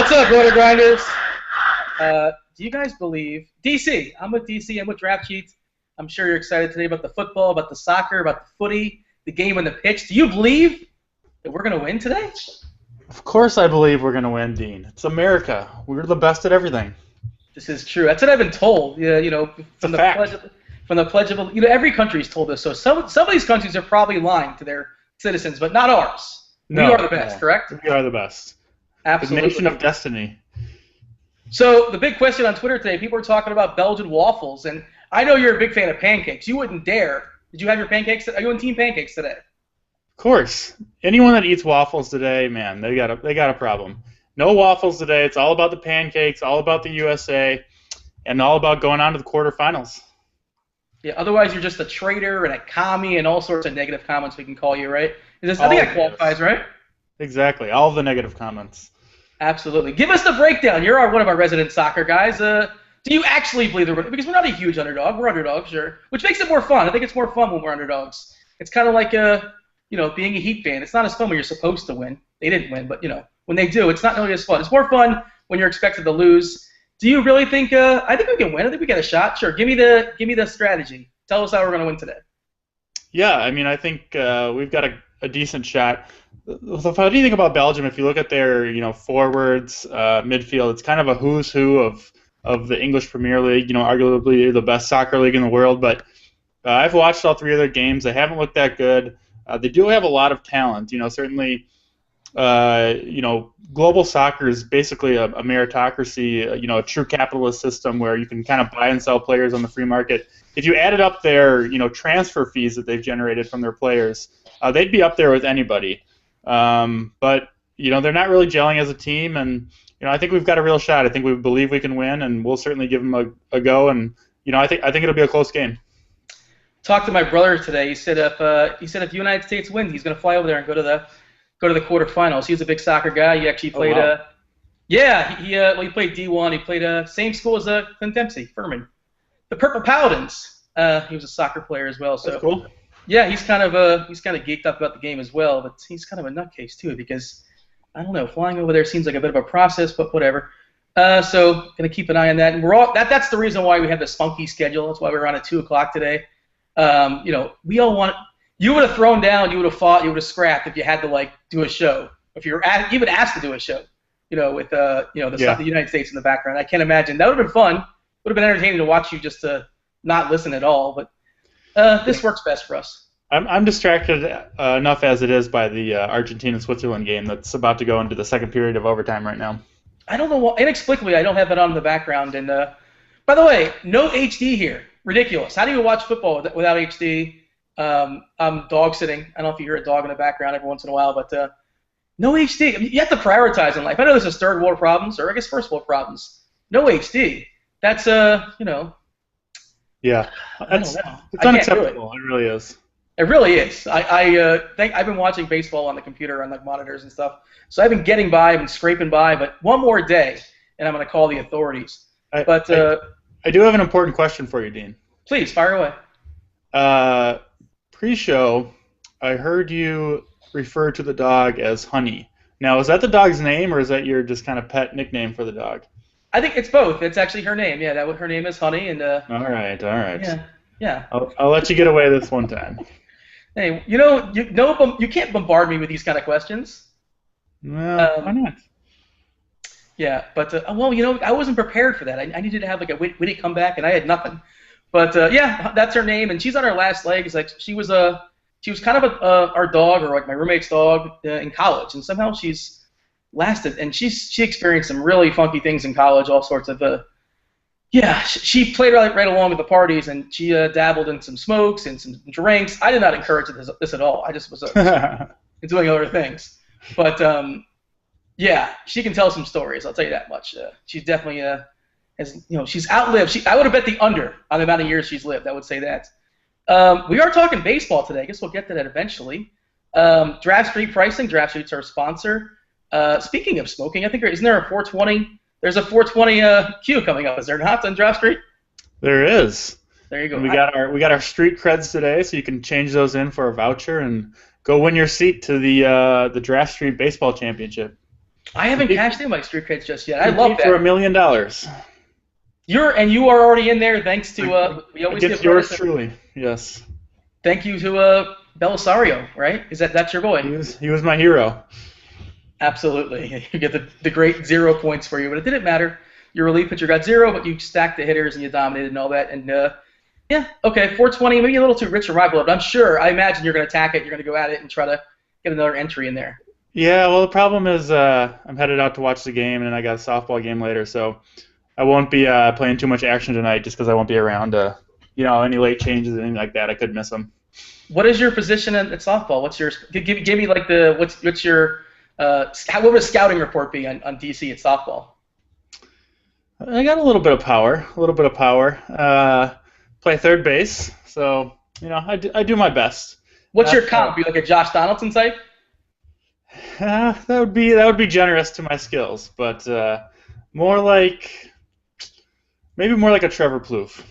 What's up, Roto Grinders? Do you guys believe DC? I'm with DC. I'm with Draft Sheets. I'm sure you're excited today about the football, about the soccer, about the footy, the game on the pitch. Do you believe that we're going to win today? Of course I believe we're going to win, Dean. It's America. We're the best at everything. This is true. That's what I've been told. From the Pledge of, every country's told us. So some of these countries are probably lying to their citizens, but not ours. No, we are the best, correct? We are the best. Absolutely. The nation of destiny. So the big question on Twitter today, people are talking about Belgian waffles, and I know you're a big fan of pancakes. You wouldn't dare. Did you have your pancakes? Are you on Team Pancakes today? Of course. Anyone that eats waffles today, man, they got a problem. No waffles today. It's all about the pancakes, all about the USA, and all about going on to the quarterfinals. Yeah. Otherwise, you're just a traitor and a commie and all sorts of negative comments we can call you, right? I think that qualifies, right? Exactly. All of the negative comments. Absolutely. Give us the breakdown. You're one of our resident soccer guys. Do you actually believe they're – because we're not a huge underdog. We're underdogs, sure, which makes it more fun. I think it's more fun when we're underdogs. It's kind of like being a Heat fan. It's not as fun when you're supposed to win. They didn't win, but, when they do, it's not nearly as fun. It's more fun when you're expected to lose. Do you really think I think we can win. I think we got a shot. Sure. Give me the strategy. Tell us how we're going to win today. Yeah, I mean, I think we've got a decent shot. The funny thing about Belgium, if you look at their forwards, midfield, it's kind of a who's who of the English Premier League. Arguably the best soccer league in the world. But I've watched all three of their games. They haven't looked that good. They do have a lot of talent. Certainly. Global soccer is basically a meritocracy. A true capitalist system where you can kind of buy and sell players on the free market. If you added up their transfer fees that they've generated from their players, they'd be up there with anybody. But they're not really gelling as a team, and I think we've got a real shot. I think we believe we can win, and we'll certainly give them a go. And I think it'll be a close game. Talked to my brother today. He said if the United States wins, he's going to fly over there and go to the quarterfinals. He's a big soccer guy. He actually played. Oh, wow. He played D1. He played same school as Clint Dempsey, Furman, the Purple Paladins. He was a soccer player as well. So that's cool. Yeah, he's kind of geeked up about the game as well, but he's kind of a nutcase too because I don't know, flying over there seems like a bit of a process, but whatever. So gonna keep an eye on that, and that's the reason why we have this funky schedule. That's why we're on at 2:00 today. We all want. You would have thrown down, you would have fought, you would have scrapped if you had to do a show. If you were even asked to do a show, with the United States in the background. I can't imagine that would have been fun. Would have been entertaining to watch you just to not listen at all, but. This works best for us. I'm distracted enough as it is by the Argentina-Switzerland game that's about to go into the second period of overtime right now. I don't know why. Inexplicably, I don't have it on in the background. And by the way, no HD here. Ridiculous. How do you watch football without HD? I'm dog sitting. I don't know if you hear a dog in the background every once in a while, but no HD. I mean, you have to prioritize in life. I know this is third world problems, or I guess first world problems. No HD. That's Yeah, it's unacceptable. It really is. It really is. I think I've been watching baseball on the computer on the monitors and stuff, so I've been getting by, I've been scraping by, but one more day, and I'm going to call the authorities. I do have an important question for you, Dean. Please, fire away. Pre-show, I heard you refer to the dog as Honey. Now, is that the dog's name, or is that your just kind of pet nickname for the dog? I think it's both. It's actually her name. Yeah, her name is Honey, and All right. Yeah. I'll let you get away this one time. Hey, you can't bombard me with these kind of questions. Well, why not? Yeah, but I wasn't prepared for that. I needed to have a witty comeback, and I had nothing. But yeah, that's her name, and she's on her last legs. She was kind of our dog, or my roommate's dog in college, and somehow she's lasted, and she experienced some really funky things in college, all sorts of she played right along with the parties, and she dabbled in some smokes and some drinks. I did not encourage this at all. I just was doing other things, but she can tell some stories. I'll tell you that much. She's definitely she's outlived. I would have bet the under on the amount of years she's lived. I would say that. We are talking baseball today. I guess we'll get to that eventually. Draft Street pricing. Draft Street's our sponsor. Speaking of smoking, I think isn't there a 420? There's a 420 queue coming up. Is there not on Draft Street? There is. There you go. And we got our street creds today, so you can change those in for a voucher and go win your seat to the Draft Street Baseball Championship. I haven't Compete, cashed in my street creds just yet. I love compete for that. $1 million. You are already in there thanks to we always Against give yours credit. truly. Yes. Thank you to Belisario, right? That's your boy? He was my hero. Absolutely. You get the great 0 points for you, but it didn't matter. Your relief pitcher got 0, but you stacked the hitters and you dominated and all that. And yeah, okay, 420, maybe a little too rich a rival, but I imagine you're going to attack it. You're going to go at it and try to get another entry in there. Yeah, well, the problem is I'm headed out to watch the game, and I got a softball game later, so I won't be playing too much action tonight just because I won't be around. Any late changes, anything like that, I could miss them. What is your position at softball? What's your give me like what's your what would a scouting report be on DC at softball? I got a little bit of power. Play third base, so I do my best. What's your comp? You like a Josh Donaldson type? That would be generous to my skills, but maybe more like a Trevor Plouffe.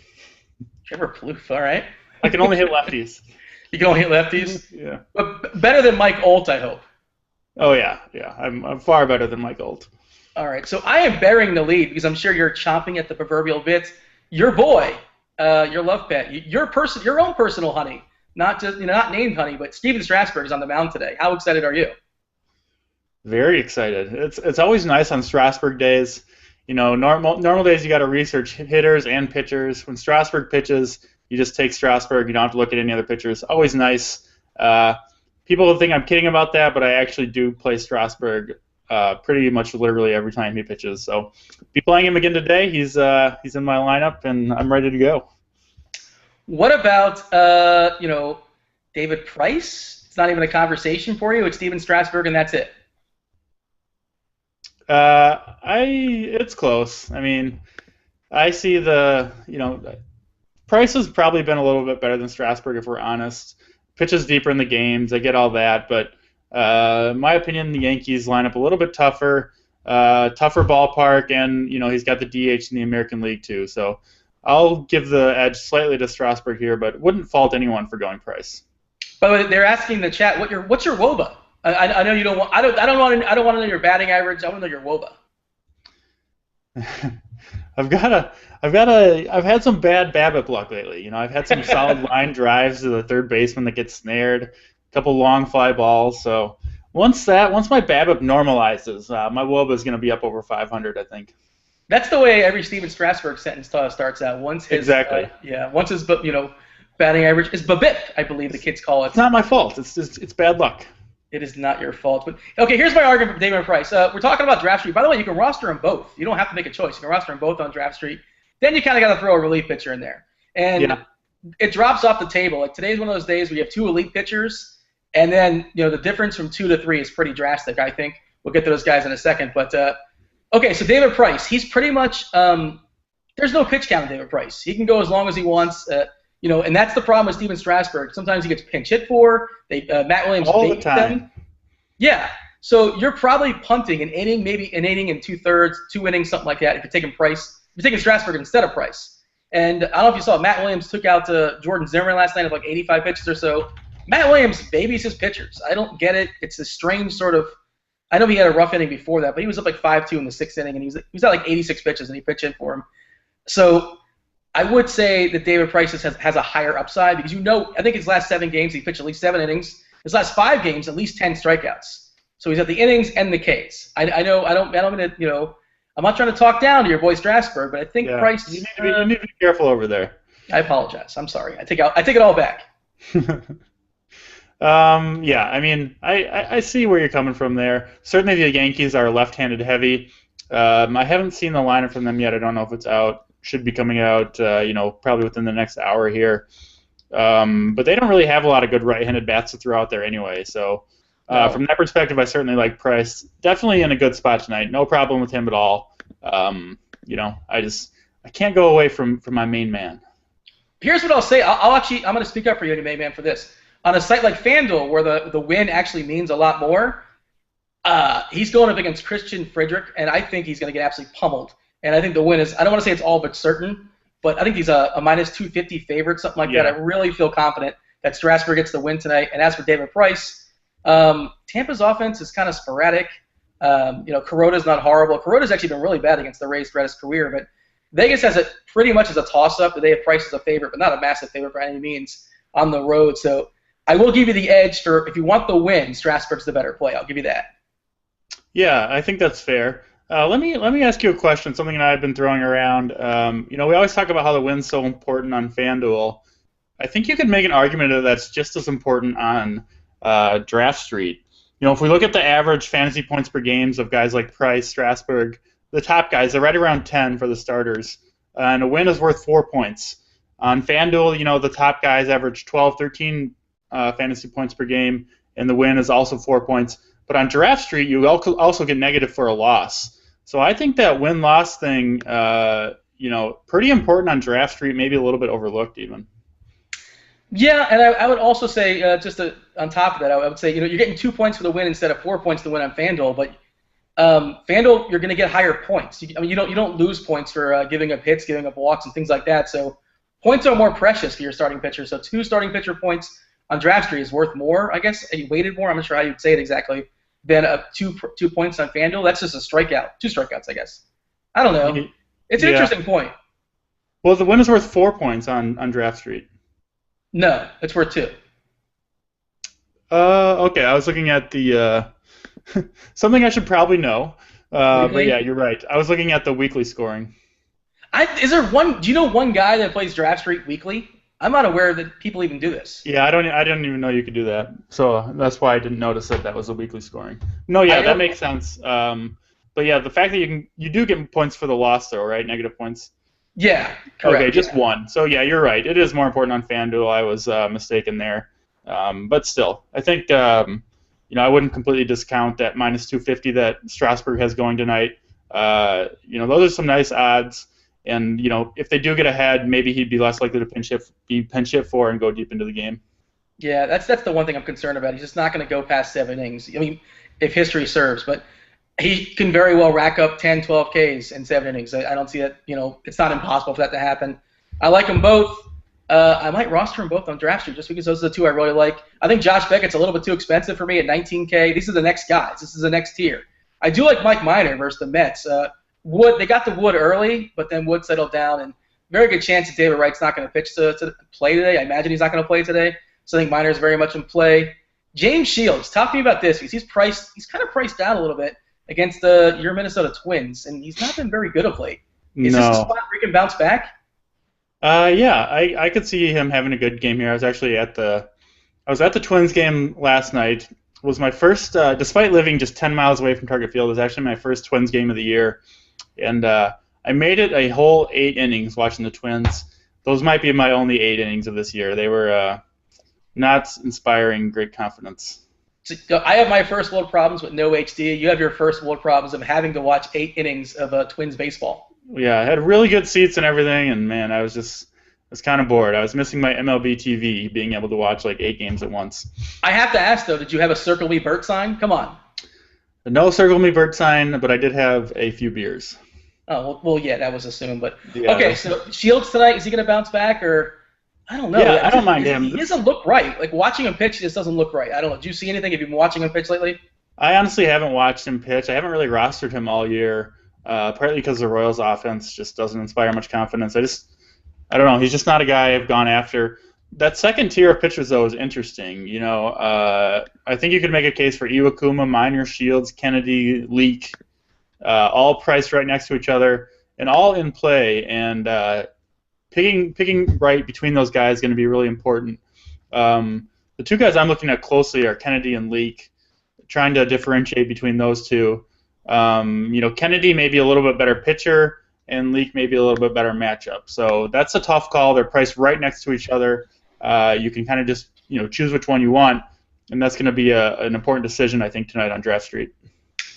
Trevor Plouffe, all right. I can only hit lefties. You can only hit lefties? Yeah. But better than Mike Olt, I hope. Oh yeah. I'm far better than Mike Olt. All right, so I am bearing the lead because I'm sure you're chomping at the proverbial bit. Your boy, your love pet, your own personal honey, not just not named honey, but Steven Strasburg is on the mound today. How excited are you? Very excited. It's always nice on Strasburg days. Normal days you got to research hitters and pitchers. When Strasburg pitches, you just take Strasburg. You don't have to look at any other pitchers. Always nice. People think I'm kidding about that, but I actually do play Strasburg pretty much literally every time he pitches. So be playing him again today. He's in my lineup, and I'm ready to go. What about David Price? It's not even a conversation for you. It's Steven Strasburg, and that's it. It's close. I mean, I see Price has probably been a little bit better than Strasburg if we're honest. Pitches deeper in the games, I get all that, but in my opinion, the Yankees line up a little bit tougher ballpark, and he's got the DH in the American League too. So I'll give the edge slightly to Strasburg here, but wouldn't fault anyone for going Price. By the way, they're asking in the chat what's your WOBA? I know you don't want. I don't want to know your batting average. I want to know your WOBA. I've had some bad BABIP luck lately. I've had some solid line drives to the third baseman that gets snared, a couple long fly balls. So once my BABIP normalizes, my WOBA is going to be up over 500, I think. That's the way every Steven Strasburg sentence starts out. Once his batting average is BABIP, I believe the kids call it. It's not my fault. It's bad luck. It is not your fault. But okay, here's my argument for David Price. We're talking about Draft Street. By the way, you can roster them both. You don't have to make a choice. You can roster them both on Draft Street. Then you kind of got to throw a relief pitcher in there. And it drops off the table. Like today's one of those days where you have 2 elite pitchers, and then the difference from 2 to 3 is pretty drastic, I think. We'll get to those guys in a second. But okay, so David Price, he's pretty much there's no pitch count in David Price. He can go as long as he wants. And that's the problem with Steven Strasburg. Sometimes he gets pinch hit for. Matt Williams all the time. Them. Yeah. So you're probably punting an inning, maybe an inning and 2/3, 2 innings, something like that. If you're taking Strasburg instead of Price. And I don't know if you saw, Matt Williams took out Jordan Zimmerman last night of like 85 pitches or so. Matt Williams babies his pitchers. I don't get it. It's a strange sort of. I know he had a rough inning before that, but he was up like 5-2 in the 6th inning, and he was at like 86 pitches, and he pitched in for him. So I would say that David Price has a higher upside because I think his last 7 games he pitched at least 7 innings. His last 5 games at least 10 strikeouts. So he's at the innings and the Ks. I know I don't I'm not trying to talk down to your boy Strasburg, but I think Price. You need to be careful over there. I apologize. I'm sorry. I take it all back. I mean, I see where you're coming from there. Certainly the Yankees are left-handed heavy. I haven't seen the lineup from them yet. I don't know if it's out. Should be coming out, probably within the next hour here. But they don't really have a lot of good right-handed bats to throw out there anyway. So from that perspective, I certainly like Price. Definitely in a good spot tonight. No problem with him at all. I can't go away from my main man. Here's what I'll say. I'm going to speak up for you, main man, for this. On a site like FanDuel, where the win actually means a lot more, he's going up against Christian Friedrich, and I think he's going to get absolutely pummeled. And I think the win is, I don't want to say it's all but certain, but I think he's a minus 250 favorite, something like that. I really feel confident that Strasburg gets the win tonight. And as for David Price, Tampa's offense is kind of sporadic. Kuroda's not horrible. Kuroda's actually been really bad against the Rays throughout his career, but Vegas has it pretty much as a toss-up. They have Price as a favorite, but not a massive favorite by any means on the road. So I will give you the edge for if you want the win, Strasburg's the better play. I'll give you that. Yeah, I think that's fair. Let me ask you a question, something that I've been throwing around. We always talk about how the win's so important on FanDuel. I think you could make an argument that that's just as important on Draft Street. If we look at the average fantasy points per games of guys like Price, Strasburg, the top guys, they're right around 10 for the starters, and a win is worth 4 points. On FanDuel, the top guys average 12, 13 fantasy points per game, and the win is also 4 points. But on Draft Street, you also get negative for a loss. So I think that win-loss thing, pretty important on Draft Street, maybe a little bit overlooked even. Yeah, and I would also say, on top of that, I would say, you're getting 2 points for the win instead of 4 points to win on FanDuel, but FanDuel, you're going to get higher points. You don't lose points for giving up hits, giving up walks, and things like that. So points are more precious for your starting pitcher. So 2 starting pitcher points on Draft Street is worth more, I guess. You weighted more. I'm not sure how you'd say it exactly. Than 2 points on FanDuel. That's just a strikeout. 2 strikeouts, I guess. I don't know. It's an interesting point. Well, the win is worth 4 points on Draft Street. No, it's worth 2. Okay. I was looking at the something I should probably know. But yeah, you're right. I was looking at the weekly scoring. Do you know one guy that plays Draft Street weekly? I'm not aware that people even do this. Yeah, I didn't even know you could do that. So that's why I didn't notice that was a weekly scoring. No, yeah, that makes sense. But yeah, the fact that you do get points for the loss though, right? Negative points. Yeah, correct. Okay, just 1. So yeah, you're right. It is more important on FanDuel. I was mistaken there. But still, I think I wouldn't completely discount that minus 250 that Strasburg has going tonight. Those are some nice odds. And if they do get ahead, maybe he'd be less likely to be pinch hit for and go deep into the game. Yeah, that's the one thing I'm concerned about. He's just not going to go past 7 innings. I mean, if history serves, but he can very well rack up 10, 12 Ks in 7 innings. I don't see that. It's not impossible for that to happen. I like them both. I might roster them both on Draft Street just because those are the 2 I really like. I think Josh Beckett's a little bit too expensive for me at 19K. These are the next guys. This is the next tier. I do like Mike Minor versus the Mets. Wood, they got the Wood early, but then Wood settled down, and very good chance that David Wright's not going to pitch to play today. I imagine he's not going to play today, so I think Minor's very much in play. James Shields, talk to me about this because he's kind of priced down a little bit against your Minnesota Twins, and he's not been very good of late. Is this a spot where he can bounce back? Yeah, I could see him having a good game here. I was at the Twins game last night. It was my first, despite living just 10 miles away from Target Field, it was actually my first Twins game of the year. And I made it a whole 8 innings watching the Twins. Those might be my only 8 innings of this year. They were not inspiring great confidence. So I have my first world problems with no HD. You have your first world problems of having to watch 8 innings of Twins baseball. Yeah, I had really good seats and everything, and man, I was kind of bored. I was missing my MLB TV, being able to watch like 8 games at once. I have to ask though, did you have a Circle Me Bert sign? Come on. No Circle Me Bert sign, but I did have a few beers. Oh, well, yeah, that was assumed. But yeah, okay, so Shields tonight, is he going to bounce back or I don't know. Yeah, I don't mind him. He doesn't look right. Like watching him pitch, he just doesn't look right. I don't know. Do you see anything? Have you been watching him pitch lately? I honestly haven't watched him pitch. I haven't really rostered him all year, partly because the Royals' offense just doesn't inspire much confidence. I don't know. He's just not a guy I've gone after. That second tier of pitchers, though, is interesting. I think you could make a case for Iwakuma, Minor, Shields, Kennedy, Leake, all priced right next to each other and all in play. And picking right between those guys is going to be really important. The 2 guys I'm looking at closely are Kennedy and Leake, trying to differentiate between those 2. Kennedy may be a little bit better pitcher, and Leake may be a little bit better matchup. So that's a tough call. They're priced right next to each other. You can kind of just choose which one you want, and that's going to be an important decision, I think, tonight on Draft Street.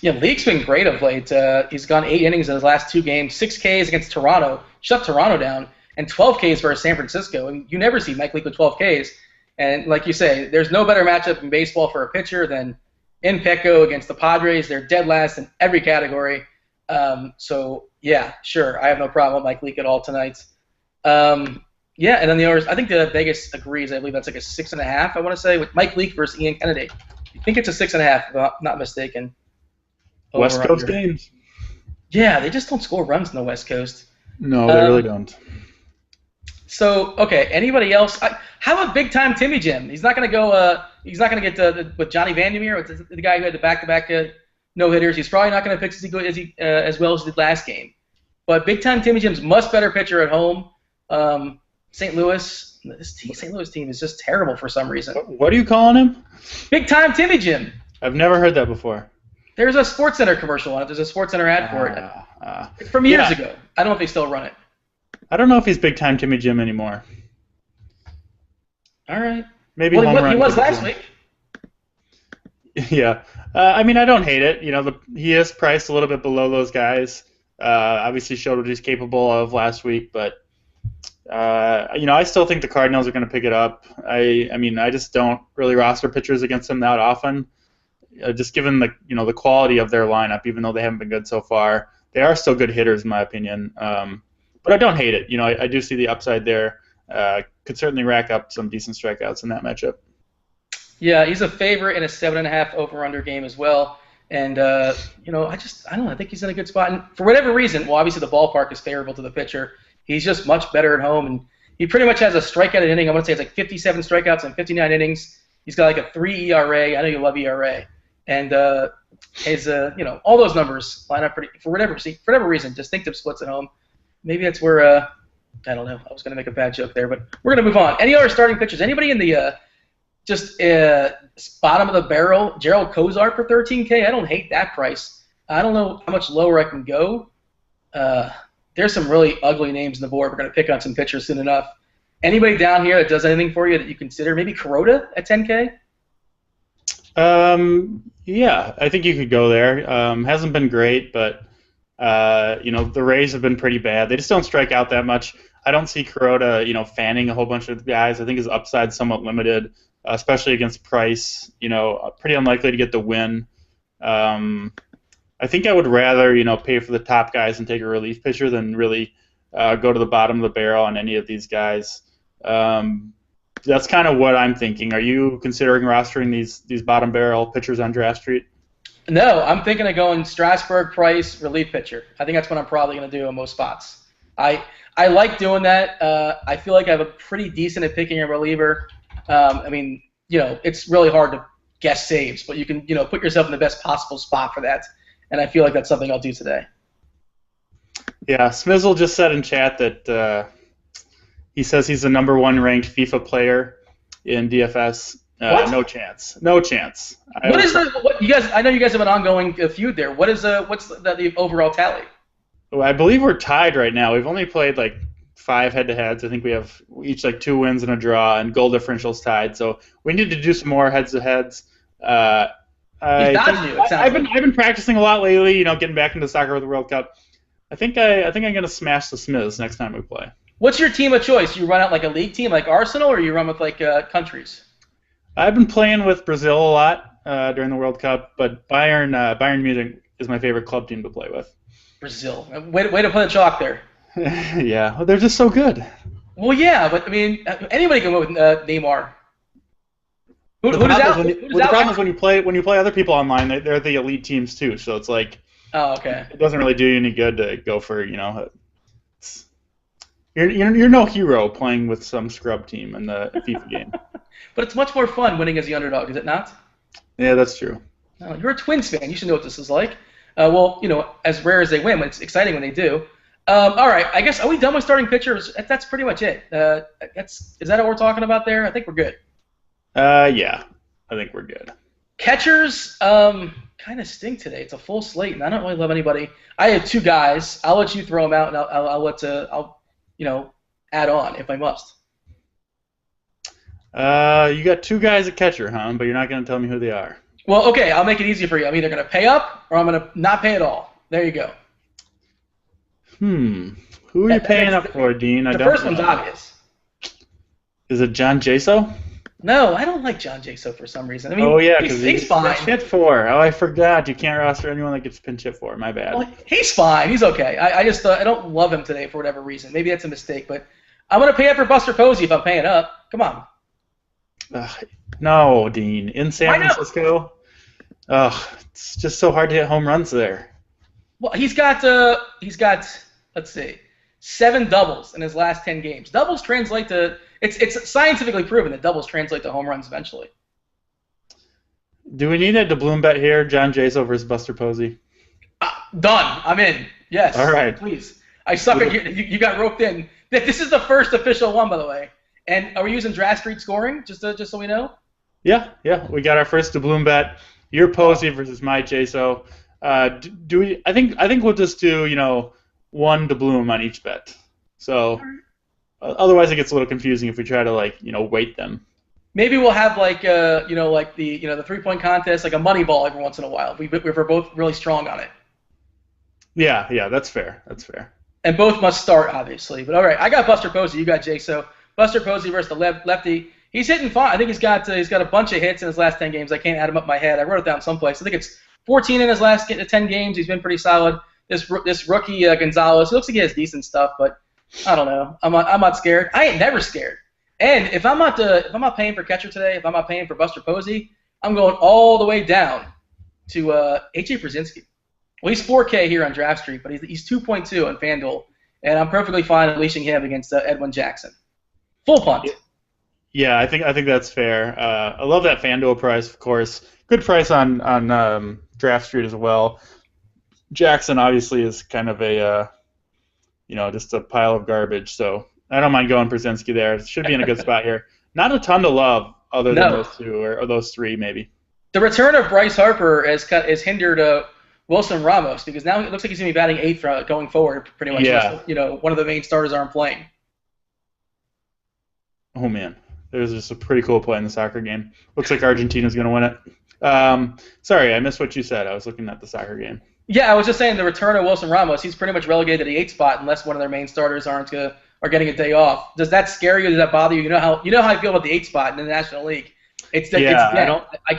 Yeah, Leake's been great of late. He's gone 8 innings in his last 2 games, 6 Ks against Toronto, shut Toronto down, and 12 Ks versus San Francisco. And you never see Mike Leake with 12 Ks. And like you say, there's no better matchup in baseball for a pitcher than in Petco against the Padres. They're dead last in every category. So, yeah, sure. I have no problem with Mike Leake at all tonight. Yeah, and then the others, I think the Vegas agrees. I believe that's like a 6.5, I want to say, with Mike Leake versus Ian Kennedy. I think it's a 6.5, if I'm not mistaken. West over Coast under. games. Yeah, they just don't score runs in the West Coast. No, they really Um, don't. so okay, anybody else? How about big time Timmy Jim? He's not going to go. He's not going to get with Johnny Vandermeer, with the guy who had the back-to-back no hitters. He's probably not going to pitch as well as he did last game. But big time Timmy Jim's much better pitcher at home. St. Louis, St. Louis team is just terrible for some reason. What are you calling him? Big time Timmy Jim. I've never heard that before. There's a Sports Center commercial on it. There's a Sports Center ad for it. It's from years ago. I don't know if they still run it. I don't know if he's big time Timmy Jim anymore. All right. Maybe well, home run he was Timmy last Jim. week. Yeah. I mean, I don't hate it. You know, he is priced a little bit below those guys. Obviously showed what he's capable of last week, but you know, I still think the Cardinals are going to pick it up. I mean, I just don't really roster pitchers against them that often. Just given the quality of their lineup, even though they haven't been good so far, they are still good hitters in my opinion. But I don't hate it. You know, I do see the upside there. Could certainly rack up some decent strikeouts in that matchup. Yeah, he's a favorite in a 7.5 over/under game as well. And you know, I don't know. I think he's in a good spot. And for whatever reason, well, obviously the ballpark is favorable to the pitcher. He's just much better at home, and he pretty much has a strikeout an inning. I want to say it's like 57 strikeouts in 59 innings. He's got like a 3 ERA. I know you love ERA, and his you know, all those numbers line up pretty for whatever reason. Distinctive splits at home. Maybe that's where I don't know. I was going to make a bad joke there, but we're going to move on. Any other starting pitchers? Anybody in the just bottom of the barrel? Gerald Cozart for $13K. I don't hate that price. I don't know how much lower I can go. There's some really ugly names on the board. We're going to pick on some pitchers soon enough. Anybody down here that does anything for you that you consider? Maybe Kuroda at $10K? Yeah, I think you could go there. Hasn't been great, but you know, the Rays have been pretty bad. They just don't strike out that much. I don't see Kuroda, you know, fanning a whole bunch of guys. I think his upside's somewhat limited, especially against Price. You know, pretty unlikely to get the win. I think I would rather, you know, pay for the top guys and take a relief pitcher than really go to the bottom of the barrel on any of these guys. That's kind of what I'm thinking. Are you considering rostering these bottom barrel pitchers on Draft Street? No, I'm thinking of going Strasburg, Price, relief pitcher. I think that's what I'm probably going to do in most spots. I like doing that. I feel like I have a pretty decent at picking a reliever. I mean, you know, it's really hard to guess saves, but you can, you know, put yourself in the best possible spot for that. And I feel like that's something I'll do today. Yeah, Smizzle just said in chat that he says he's the #1 ranked FIFA player in DFS. No chance. No chance. What you guys? I know you guys have an ongoing feud there. What's the overall tally? Well, I believe we're tied right now. We've only played like 5 head-to-heads. I think we have each like 2 wins and a draw, and goal differential's tied. So we need to do some more heads-to-heads. I've been practicing a lot lately. You know, getting back into soccer with the World Cup. I think I'm gonna smash the Smiths next time we play. What's your team of choice? You run out like a league team like Arsenal, or you run with like countries? I've been playing with Brazil a lot during the World Cup, but Bayern Munich is my favorite club team to play with. Brazil. Way to play the chalk there. Yeah, well, they're just so good. Well, yeah, but I mean, anybody can win with Neymar. The problem is when you play other people online, they're the elite teams too. So it's like, oh, okay. It doesn't really do you any good to go for, you know. You're no hero playing with some scrub team in the FIFA game. But it's much more fun winning as the underdog, is it not? Yeah, that's true. No, you're a Twins fan. You should know what this is like. Well, you know, as rare as they win, it's exciting when they do. All right, I guess, are we done with starting pitchers? That's pretty much it. Is that what we're talking about there? I think we're good. Yeah, I think we're good. Catchers kind of stink today. It's a full slate, and I don't really love anybody. I have 2 guys. I'll let you throw them out, and I'll you know, add on if I must. You got 2 guys at catcher, huh? But you're not going to tell me who they are. Well, okay, I'll make it easy for you. I'm either going to pay up or I'm going to not pay at all. There you go. Who are you paying up for, Dean? The first one's obvious. Is it John Jaso? No, I don't like John Jaso for some reason. I mean, oh yeah, because he's fine. Pinch hit for. Oh, I forgot. You can't roster anyone that gets pinch hit for. My bad. Well, he's fine. He's okay. I just I don't love him today for whatever reason. Maybe that's a mistake, but I'm going to pay up for Buster Posey if I'm paying up. Come on. No, Dean. In San Francisco? Oh, it's just so hard to hit home runs there. Well, he's got let's see, 7 doubles in his last 10 games. Doubles translate to it's scientifically proven that doubles translate to home runs eventually. Do we need a doubloon bet here? John Jaso versus Buster Posey. Done. I'm in. Yes. All right. Please. I suck at you got roped in. This is the first official one, by the way. And are we using Draft Street scoring just so we know? Yeah, yeah. We got our first doubloon bet. Your Posey versus my Jaso. Do we? I think we'll just do one doubloon on each bet. So otherwise it gets a little confusing if we try to weight them. Maybe we'll have like the 3-point contest, like a money ball every once in a while. We're both really strong on it. Yeah, yeah. That's fair. That's fair. And both must start, obviously. But all right, I got Buster Posey. You got Jaso. Buster Posey versus the lefty. He's hitting fine. I think he's got a bunch of hits in his last 10 games. I can't add them up in my head. I wrote it down someplace. I think it's 14 in his last 10 games. He's been pretty solid. This rookie Gonzalez, he looks like he has decent stuff, but I don't know. I'm not scared. I ain't never scared. And if I'm not paying for catcher today, if I'm not paying for Buster Posey, I'm going all the way down to A.J. Brzezinski. Well, he's 4K here on Draft Street, but he's 2.2 on FanDuel, and I'm perfectly fine unleashing him against Edwin Jackson. Full punt. Yeah, I think that's fair. I love that FanDuel price, of course. Good price on Draft Street as well. Jackson obviously is kind of a just a pile of garbage, so I don't mind going Brzezinski there. Should be in a good spot here. Not a ton to love other than those two or those three maybe. The return of Bryce Harper has hindered Wilson Ramos because now it looks like he's going to be batting eighth going forward pretty much. Yeah. One of the main starters aren't playing. Oh, man. There's just a pretty cool play in the soccer game. Looks like Argentina's going to win it. Sorry, I missed what you said. I was looking at the soccer game. Yeah, I was just saying the return of Wilson Ramos, he's pretty much relegated to the 8th spot unless one of their main starters are getting a day off. Does that scare you? Does that bother you? You know how I feel about the 8th spot in the National League. I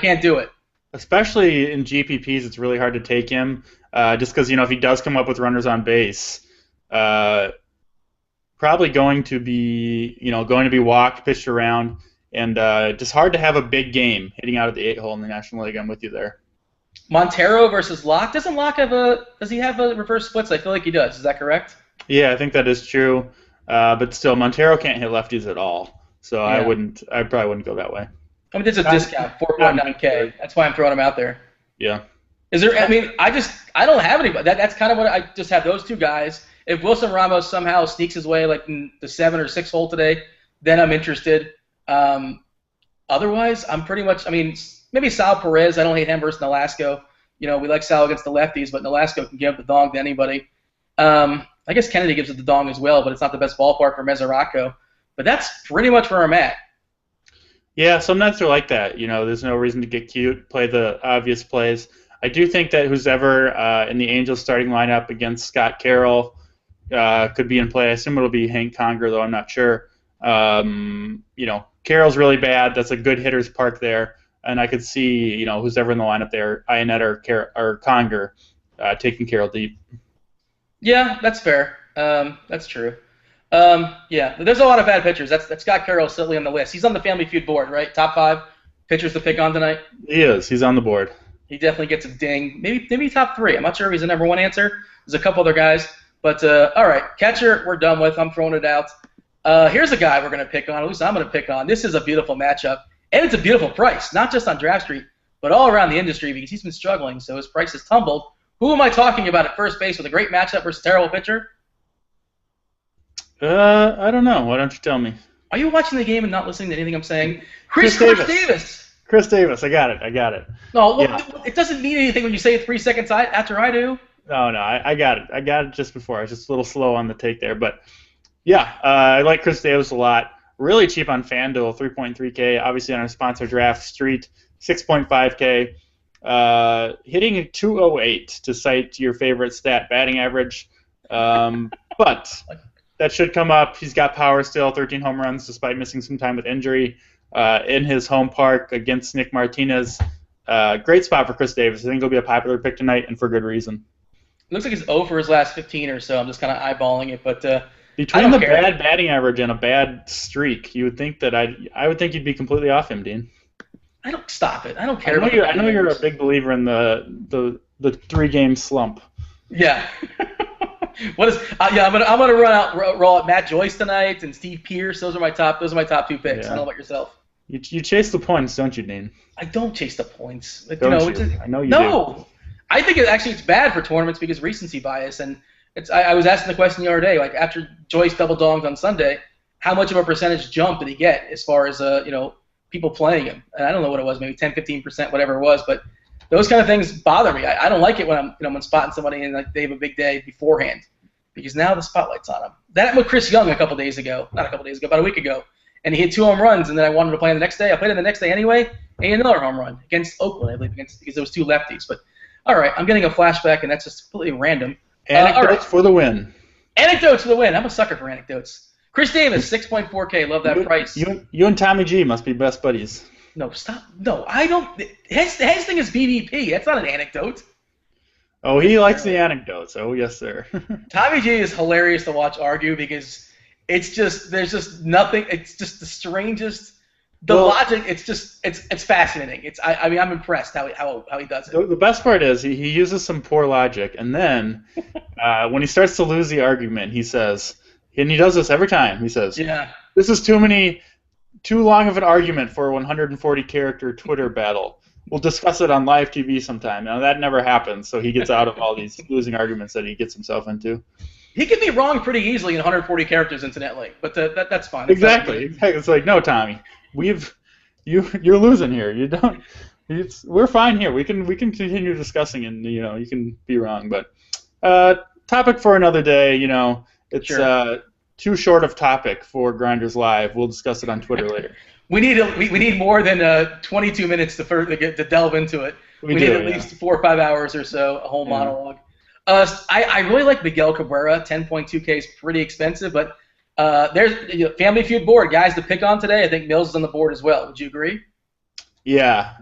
can't do it. Especially in GPPs, it's really hard to take him just because, if he does come up with runners on base, probably going to be walked, pitched around, and just hard to have a big game hitting out of the 8 hole in the National League. I'm with you there. Montero versus Locke. Does he have a reverse splits? I feel like he does. Is that correct? Yeah, I think that is true. But still, Montero can't hit lefties at all. So yeah. I probably wouldn't go that way. I mean, there's a discount, 4.9K. That's why I'm throwing him out there. Yeah. Is there? I mean, I don't have anybody. That's kind of what I just have those two guys. If Wilson Ramos somehow sneaks his way like in the 7 or 6 hole today, then I'm interested. Otherwise, I'm pretty much. I mean, maybe Sal Perez. I don't hate him versus Nolasco. We like Sal against the lefties, but Nolasco can give the dong to anybody. I guess Kennedy gives it the dong as well, but it's not the best ballpark for Mesoraco. But that's pretty much where I'm at. Yeah, some nights are like that. There's no reason to get cute, play the obvious plays. I do think that who's ever in the Angels starting lineup against Scott Carroll could be in play. I assume it'll be Hank Conger, though I'm not sure. Carroll's really bad. That's a good hitter's park there. And I could see, who's ever in the lineup there, Ionnet or Conger, taking Carroll deep. Yeah, that's fair. That's true. Yeah, there's a lot of bad pitchers. That's Scott Carroll certainly on the list. He's on the Family Feud board, right? Top 5 pitchers to pick on tonight. He is. He's on the board. He definitely gets a ding. Maybe top 3. I'm not sure if he's the number 1 answer. There's a couple other guys, but all right, catcher we're done with. I'm throwing it out. Here's a guy we're gonna pick on. At least I'm gonna pick on. This is a beautiful matchup, and it's a beautiful price, not just on Draft Street, but all around the industry because he's been struggling, so his price has tumbled. Who am I talking about at first base with a great matchup versus a terrible pitcher? I don't know. Why don't you tell me? Are you watching the game and not listening to anything I'm saying? Chris Davis. Chris Davis. I got it. No, yeah. It doesn't mean anything when you say it 3 seconds after I do. No, I got it. I got it just before. I was just a little slow on the take there. But, yeah, I like Chris Davis a lot. Really cheap on FanDuel, 3.3K. Obviously on our sponsor Draft Street, 6.5K. Hitting 208 to cite your favorite stat, batting average. But that should come up. He's got power still, 13 home runs despite missing some time with injury in his home park against Nick Martinez. Great spot for Chris Davis. I think he'll be a popular pick tonight and for good reason. It looks like he's 0 for his last 15 or so. I'm just kind of eyeballing it, but between the bad batting average and a bad streak, you would think that I would think you'd be completely off him, Dean. I don't stop it. I don't I care know about you. the I know you're a names. big believer in the 3-game slump. Yeah. What is? Yeah, I'm gonna roll out Matt Joyce tonight and Steve Pierce. Those are my top two picks. I don't know Yeah. about yourself. You chase the points, don't you, Dean? I don't chase the points. Don't you? I know you do. No. I think it's bad for tournaments because recency bias. And I was asking the question the other day, like after Joyce double donged on Sunday, how much of a percentage jump did he get as far as people playing him? And I don't know what it was, maybe 10, 15%, whatever it was. But those kind of things bother me. I don't like it when I'm spotting somebody and like they have a big day beforehand because now the spotlight's on them. That happened with Chris Young about a week ago, and he hit 2 home runs, and then I wanted to play him the next day. I played him the next day anyway, and he had another home run against Oakland, I believe, because there was 2 lefties. But all right, I'm getting a flashback, and that's just completely random. Anecdotes All right. for the win. Anecdotes for the win. I'm a sucker for anecdotes. Chris Davis, 6.4K. Love that price. You and Tommy G must be best buddies. No, stop. No, I don't. His thing is BVP. That's not an anecdote. Oh, he likes the anecdotes. Oh, yes, sir. Tommy G is hilarious to watch argue because there's just nothing. It's just the strangest. Logic. It's fascinating. I mean, I'm impressed how he does it. The best part is he uses some poor logic, and then when he starts to lose the argument, he says, and he does this every time. He says, Yeah. This is too long of an argument for a 140 character Twitter battle. We'll discuss it on live TV sometime. Now that never happens, so he gets out of all these losing arguments that he gets himself into. He can be wrong pretty easily in 140 characters, incidentally, but that's fine. Exactly. It's like, no, Tommy, you're losing here. You don't. We're fine here. We can continue discussing, and you can be wrong, but topic for another day. It's Sure. too short of topic for Grinders Live. We'll discuss it on Twitter later. We need more than 22 minutes to delve into it. We need at least 4 or 5 hours or so, a whole monologue. I really like Miguel Cabrera. 10.2K is pretty expensive, but there's Family Feud board guys to pick on today. I think Mills is on the board as well. Would you agree? Yeah.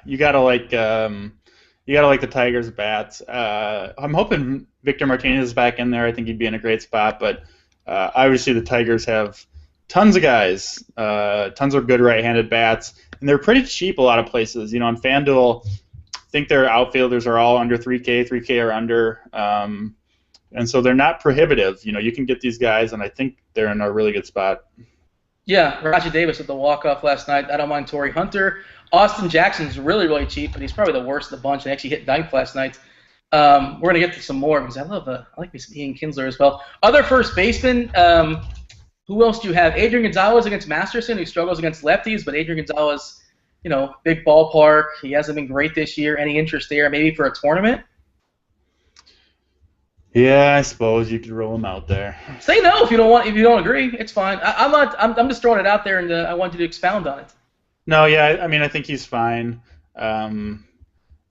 You gotta like the Tigers bats. I'm hoping Victor Martinez is back in there. I think he'd be in a great spot, but obviously the Tigers have tons of guys, tons of good right-handed bats, and they're pretty cheap a lot of places. On FanDuel, I think their outfielders are all under 3K, 3K or under, and so they're not prohibitive. You can get these guys, and I think they're in a really good spot. Yeah, Raji Davis with the walk-off last night. I don't mind Torrey Hunter. Austin Jackson's really, really cheap, but he's probably the worst of the bunch and actually hit ninth last night. We're going to get to some more because I like me some Ian Kinsler as well. Other first baseman, who else do you have? Adrian Gonzalez against Masterson, who struggles against lefties, but Adrian Gonzalez, big ballpark. He hasn't been great this year. Any interest there, maybe for a tournament? Yeah, I suppose you could roll him out there. Say no if you don't agree. It's fine. I'm just throwing it out there, and I want you to expound on it. No, yeah, I mean, I think he's fine. Don't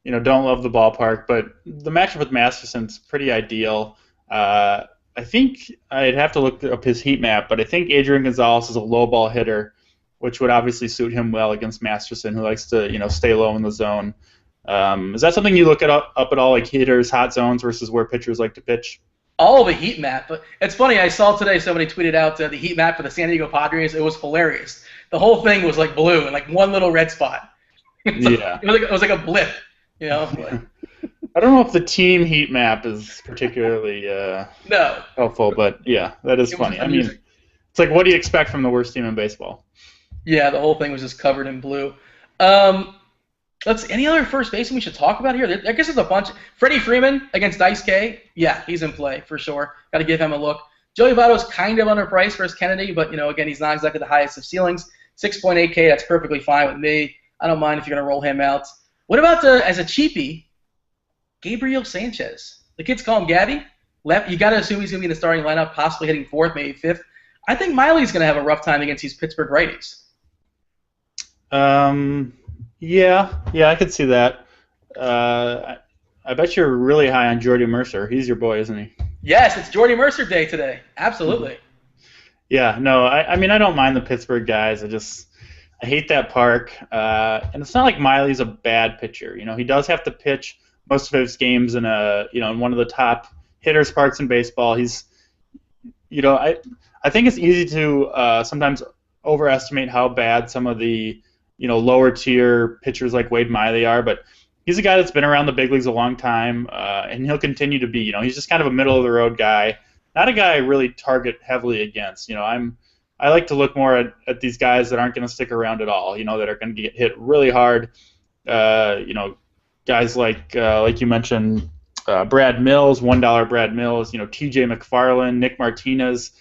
love the ballpark, but the matchup with Masterson's pretty ideal. I think I'd have to look up his heat map, but I think Adrian Gonzalez is a low ball hitter, which would obviously suit him well against Masterson, who likes to stay low in the zone. Is that something you look up at all, like hitters, hot zones versus where pitchers like to pitch? All of the heat map, but it's funny. I saw today somebody tweeted out the heat map for the San Diego Padres. It was hilarious. The whole thing was like blue and like one little red spot. Yeah, it was like a blip. I don't know if the team heat map is particularly helpful, but yeah, that is funny. I mean, it's like, what do you expect from the worst team in baseball? Yeah, the whole thing was just covered in blue. Let's see, any other first baseman we should talk about here? I guess there's a bunch. Freddie Freeman against Dice K. Yeah, he's in play for sure. Got to give him a look. Joey Votto's kind of underpriced versus Kennedy, but again, he's not exactly the highest of ceilings. 6.8K, that's perfectly fine with me. I don't mind if you're going to roll him out. What about as a cheapie, Gabriel Sanchez? The kids call him Gabby. You got to assume he's going to be in the starting lineup, possibly hitting fourth, maybe fifth. I think Miley's going to have a rough time against these Pittsburgh righties. Yeah, I could see that. I bet you're really high on Jordy Mercer. He's your boy, isn't he? Yes, it's Jordy Mercer Day today. Absolutely. Yeah, no, I mean, I don't mind the Pittsburgh guys. I hate that park. And it's not like Miley's a bad pitcher. He does have to pitch most of his games in in one of the top hitters parks in baseball. He's, I think it's easy to sometimes overestimate how bad some of the lower tier pitchers like Wade Miley are, but he's a guy that's been around the big leagues a long time, and he'll continue to be. He's just kind of a middle of the road guy, not a guy I really target heavily against. I like to look more at these guys that aren't going to stick around at all. That are going to get hit really hard. Guys like you mentioned, Brad Mills, $1 Brad Mills. T.J. McFarland, Nick Martinez.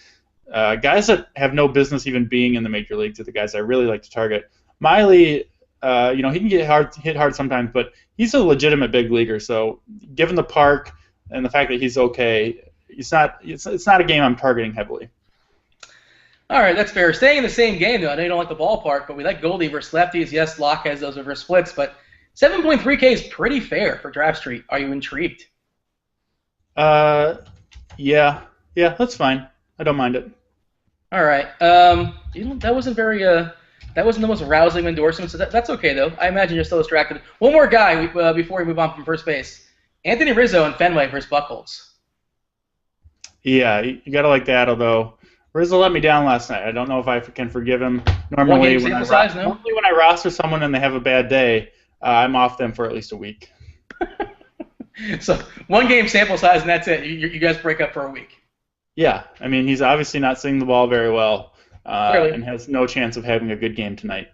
Guys that have no business even being in the major leagues are the guys I really like to target. Miley, he can get hit hard sometimes, but he's a legitimate big leaguer. So, given the park and the fact that he's okay, it's not a game I'm targeting heavily. All right, that's fair. Staying in the same game, though, I know you don't like the ballpark, but we like Goldie versus lefties. Yes, Locke has those reverse splits, but 7.3K is pretty fair for Draft Street. Are you intrigued? Yeah, that's fine. I don't mind it. All right. That wasn't that wasn't the most rousing endorsement, so that's okay, though. I imagine you're still distracted. One more guy before we move on from first base. Anthony Rizzo and Fenway versus Buchholz. Yeah, you got to like that, although Rizzo let me down last night. I don't know if I can forgive him. Normally, when I roster someone and they have a bad day, I'm off them for at least a week. So, 1 game sample size, and that's it. You guys break up for a week. Yeah, I mean, he's obviously not seeing the ball very well and has no chance of having a good game tonight.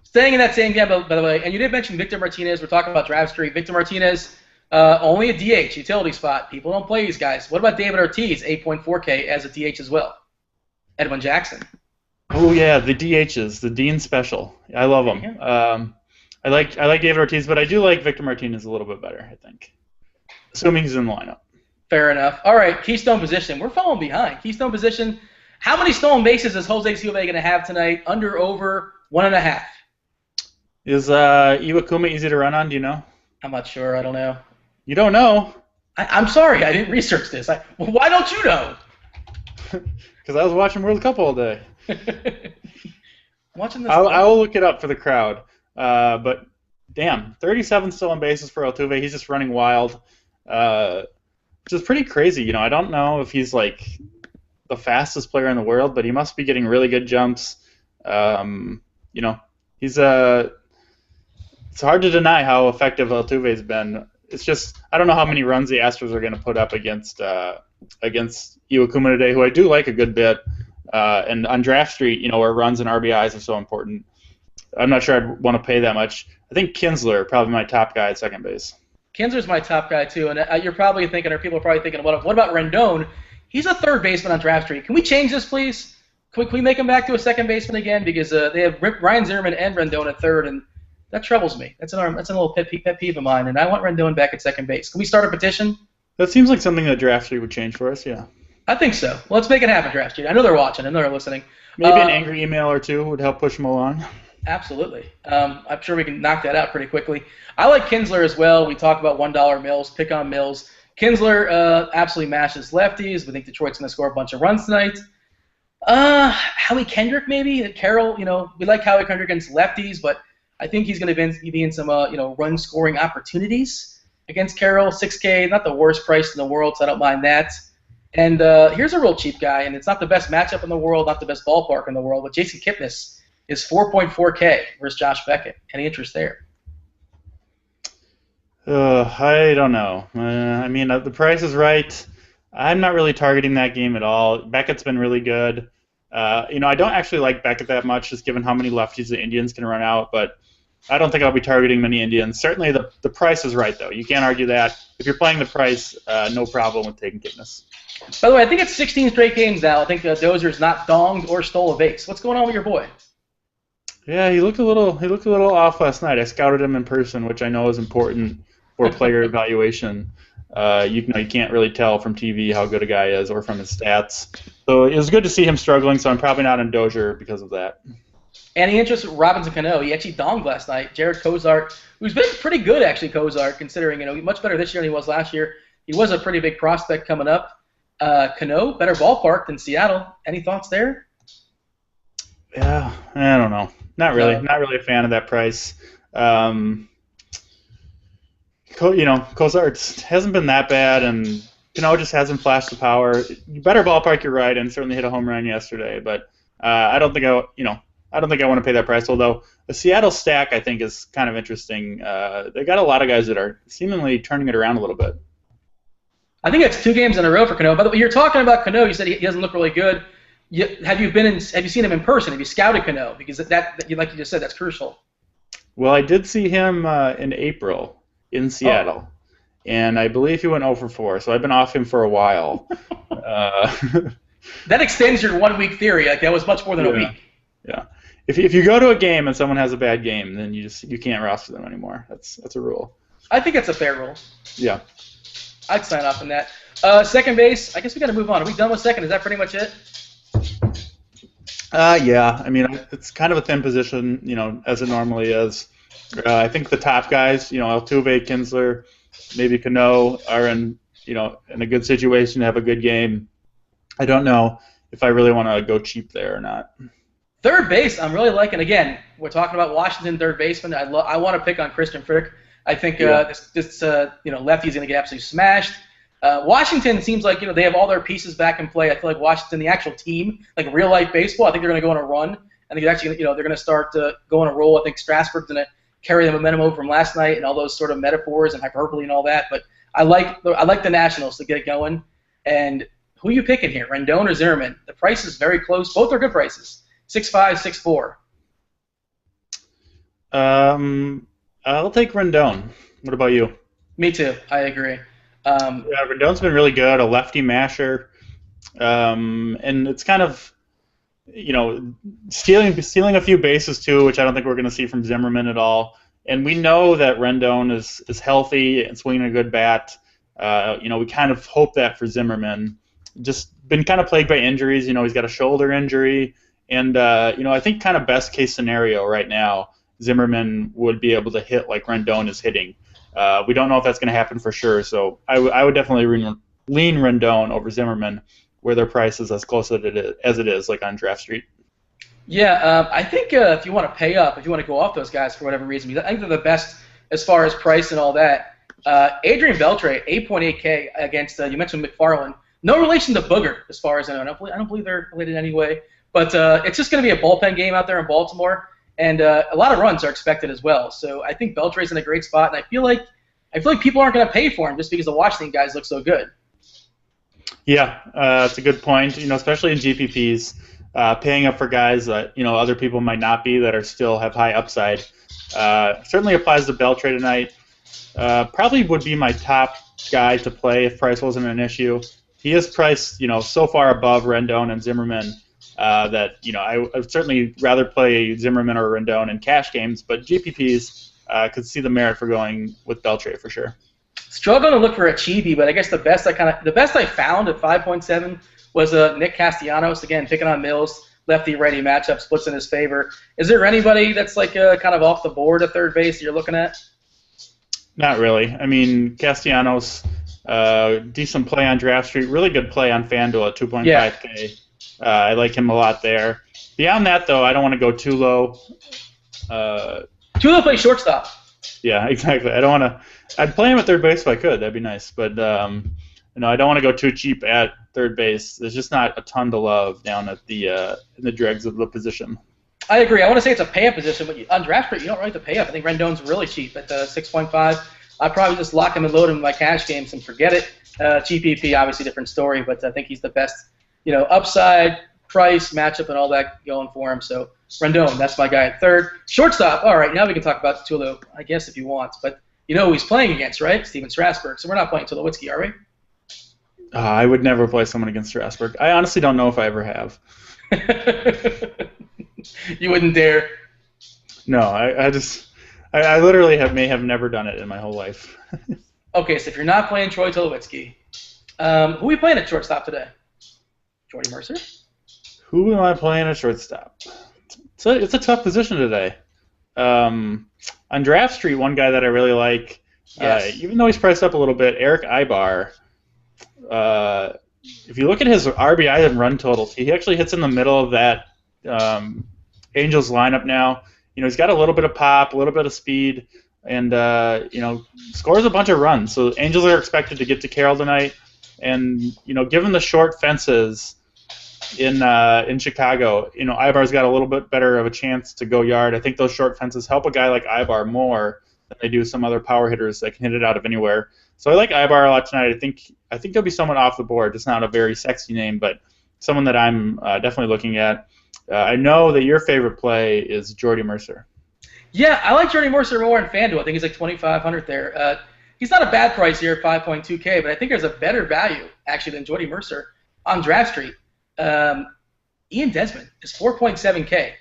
Staying in that same game, by the way, and you did mention Victor Martinez. We're talking about Draft Street. Victor Martinez, only a DH, utility spot. People don't play these guys. What about David Ortiz, 8.4K as a DH as well? Edwin Jackson. Oh, yeah, the DHs, the Dean Special. I love them. Yeah. I like David Ortiz, but I do like Victor Martinez a little bit better, I think. Assuming he's in the lineup. Fair enough. All right, Keystone position. We're falling behind. Keystone position. How many stolen bases is Jose Silva going to have tonight? Under, over, 1.5? Is Iwakuma easy to run on? Do you know? I'm not sure. I don't know. You don't know? I'm sorry. I didn't research this. Well, why don't you know? Because I was watching World Cup all day. Watching this. I will look it up for the crowd. But damn, 37 stolen bases for Altuve. He's just running wild. Which is pretty crazy. I don't know if he's like the fastest player in the world, but he must be getting really good jumps. He's it's hard to deny how effective Altuve's been. It's just I don't know how many runs the Astros are going to put up against Iwakuma today, who I do like a good bit. And on Draft Street, where runs and RBIs are so important, I'm not sure I'd want to pay that much. I think Kinsler, probably my top guy at second base. Kinsler's my top guy, too, and you're probably thinking, or people are probably thinking, what about Rendon? He's a third baseman on Draft Street. Can we change this, please? Can we make him back to a second baseman again? Because they have Ryan Zimmerman and Rendon at third, and that troubles me. That's a little pet peeve of mine, and I want Rendon back at second base. Can we start a petition? That seems like something that Draft Street would change for us, yeah. I think so. Well, let's make it happen, Draft Street. I know they're watching. I know they're listening. Maybe an angry email or two would help push them along. Absolutely. I'm sure we can knock that out pretty quickly. I like Kinsler as well. We talk about $1 Mills, pick on Mills. Kinsler absolutely mashes lefties. We think Detroit's going to score a bunch of runs tonight. Howie Kendrick maybe. Carroll, we like Howie Kendrick against lefties, but I think he's going to be in some run-scoring opportunities against Carroll. 6K, not the worst price in the world, so I don't mind that. And here's a real cheap guy, and it's not the best matchup in the world, not the best ballpark in the world, but Jason Kipnis is 4.4K versus Josh Beckett. Any interest there? I don't know. I mean, the price is right. I'm not really targeting that game at all. Beckett's been really good. I don't actually like Beckett that much, just given how many lefties the Indians can run out, but I don't think I'll be targeting many Indians. Certainly the price is right, though. You can't argue that. If you're playing the price, no problem with taking Kipnis. By the way, I think it's 16 straight games now. I think Dozier's not donged or stole a base. What's going on with your boy? Yeah, he looked a little off last night. I scouted him in person, which I know is important for player evaluation. You can't really tell from TV how good a guy is or from his stats. So it was good to see him struggling, so I'm probably not in Dozier because of that. Any interest in Robinson Cano? He actually donged last night. Jared Cozart, who's been pretty good, actually, Cozart, considering, much better this year than he was last year. He was a pretty big prospect coming up. Cano, better ballpark than Seattle. Any thoughts there? Yeah, I don't know. Not really. Not really a fan of that price. Cozart hasn't been that bad, and Cano just hasn't flashed the power. You better ballpark, you're right, and certainly hit a home run yesterday. But I don't think I I don't think I want to pay that price. Although the Seattle stack, I think, is kind of interesting. They got a lot of guys that are seemingly turning it around a little bit. I think it's 2 games in a row for Cano. By the way, you're talking about Cano. You said he doesn't look really good. Have you seen him in person? Have you scouted Cano? Because like you just said, that's crucial. Well, I did see him in April in Seattle, and I believe he went 0 for 4. So I've been off him for a while. That extends your 1 week theory. Like that was much more than a week. Yeah. If you go to a game and someone has a bad game, then you can't roster them anymore. That's a rule. I think that's a fair rule. Yeah. I'd sign off on that. Second base, I guess we got to move on. Are we done with second? Is that pretty much it? Yeah. I mean, it's kind of a thin position, as it normally is. I think the top guys, Altuve, Kinsler, maybe Cano, are in a good situation to have a good game. I don't know if I really want to go cheap there or not. Third base, I'm really liking. Again, we're talking about Washington third baseman. I want to pick on Christian Frick. I think this lefty is going to get absolutely smashed. Washington seems like they have all their pieces back in play. I feel like Washington, the actual team, like real life baseball, I think they're going to go on a run. I think actually they're going to start to go on a roll. I think Strasburg's going to carry the momentum over from last night and all those sort of metaphors and hyperbole and all that. But I like the Nationals to get it going. And who are you picking here, Rendon or Zimmerman? The price is very close. Both are good prices. 6.5, 6.4. I'll take Rendon. What about you? Me too. I agree. Rendon's been really good, a lefty masher, and it's kind of, stealing a few bases too, which I don't think we're going to see from Zimmerman at all. And we know that Rendon is healthy and swinging a good bat. We kind of hope that for Zimmerman. Just been kind of plagued by injuries. He's got a shoulder injury, and I think kind of best case scenario right now, Zimmerman would be able to hit like Rendon is hitting. We don't know if that's going to happen for sure, so I would definitely lean Rendon over Zimmerman, where their price is as close as it is, like on Draft Street. Yeah, I think if you want to pay up, if you want to go off those guys for whatever reason, I think they're the best as far as price and all that. Adrian Beltre, 8.8K against, you mentioned McFarland. No relation to Booger, as far as I know. I don't believe they're related in any way. But it's just going to be a bullpen game out there in Baltimore. And a lot of runs are expected as well. So I think Beltre's in a great spot, and I feel like people aren't going to pay for him just because the Washington guys look so good. Yeah, that's a good point. Especially in GPPs, paying up for guys that other people might not be that are still have high upside. Certainly applies to Beltre tonight. Probably would be my top guy to play if price wasn't an issue. He is priced, so far above Rendon and Zimmerman. That I would certainly rather play Zimmerman or Rendon in cash games, but GPPs could see the merit for going with Beltre for sure. Struggling to look for a Chibi, but I guess the best I found at 5.7 was Nick Castellanos, again picking on Mills, lefty-righty matchup splits in his favor. Is there anybody that's like kind of off the board at third base that you're looking at? Not really. I mean, Castellanos, decent play on Draft Street, really good play on FanDuel at 2.5K. Yeah. I like him a lot there. Beyond that, though, I don't want to go too low. Too low plays shortstop. Yeah, exactly. I don't want to. I'd play him at third base if I could. That'd be nice. But I don't want to go too cheap at third base. There's just not a ton to love down at the in the dregs of the position. I agree. I want to say it's a pay-up position, but on Draft Street, you don't really have to pay up. I think Rendon's really cheap at 6.5. I'd probably just lock him and load him in my cash games and forget it. GPP, obviously, different story, but I think he's the best. Upside, price, matchup, and all that going for him. So Rendon, that's my guy at third. Shortstop, all right, now we can talk about Tulo, I guess, if you want. But who he's playing against, right? Steven Strasburg. So we're not playing Tulowitzki, are we? I would never play someone against Strasburg. I honestly don't know if I ever have. You wouldn't dare. No, I literally may have never done it in my whole life. Okay, so if you're not playing Troy Tulowitzki, who are we playing at shortstop today? Jordy Mercer? Who am I playing at shortstop? It's a tough position today. On Draft Street, one guy that I really like, yes. Even though he's priced up a little bit, Eric Ibar. If you look at his RBI and run totals, he actually hits in the middle of that Angels lineup now. He's got a little bit of pop, a little bit of speed, and scores a bunch of runs. So Angels are expected to get to Carroll tonight. And, given the short fences, in Chicago. Ibar's got a little bit better of a chance to go yard. I think those short fences help a guy like Ibar more than they do some other power hitters that can hit it out of anywhere. So I like Ibar a lot tonight. I think he'll be somewhat off the board. Just not a very sexy name, but someone that I'm definitely looking at. I know that your favorite play is Jordy Mercer. Yeah, I like Jordy Mercer more in FanDuel. I think he's like 2,500 there. He's not a bad price here at 5.2K, but I think there's a better value actually than Jordy Mercer on Draft Street. Ian Desmond is 4.7K,